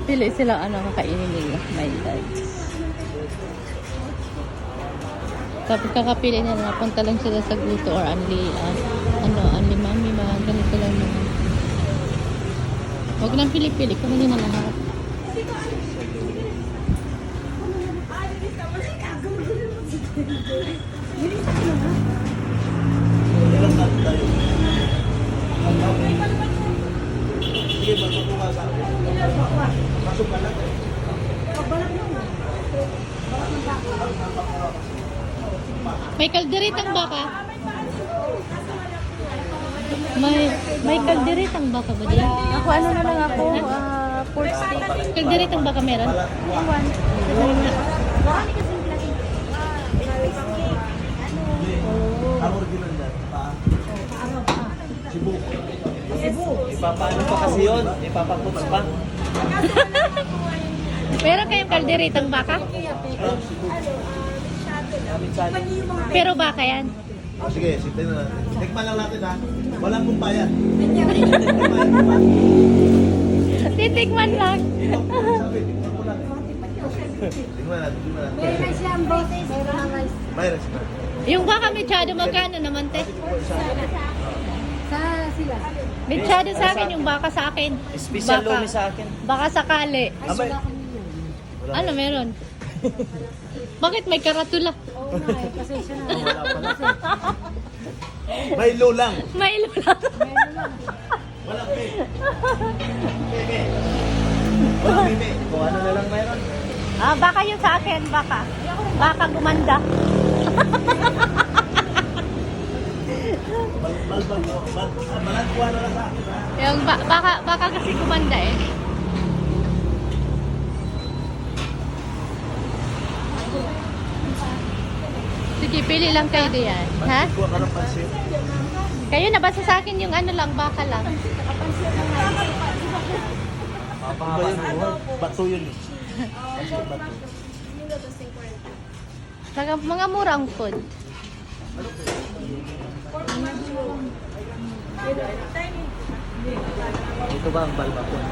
Pili sila ano kakainin nila. My God. Tapos kakapili nila, napunta lang sila sa gusto or only mami, mga ganito lang naman. Huwag nang pili-pili, kunin na lahat. May kalderitang baka? May kalderitang baka ba diyan? Ako ano na lang ako, pork steak. Kalderitang baka meron? Iwan. Ang original niya, Cebu. Ipapaano pa kasi yun? Ipapaputs pa? Meron kayong kalderitang baka? Pero baka yan? Oh, sige, sige na natin. Tikman lang natin ha. Walang kumpayan. Titikman lang. Sabi, tikman mo lang. Tikman natin, tikman natin. May rice yan, boss. May rice. May recipe. Yung baka mechado magkano naman, te? Sa sila. Mechado sa akin, yung baka sa akin. Special Baka. lumi sa akin. Baka sakali. Abay. Ano meron? Bakit may karatula? Oo na eh, pasensya na. Wala pala. May low lang. May lula. Walang may. May. Walang may. Kung ano na lang mayroon. Baka yun sa akin, baka. Baka gumanda. Balagkuha na lang sa akin ha. Yung baka kasi gumanda eh. Sige, pili lang kayo diyan. Ha? Kuha ka ng pansin. Kayo nabasa sa akin yung ano lang, baka lang. Ba yun? Bato yun eh. Bato. Mga murang food. Ito ba ang balbakon?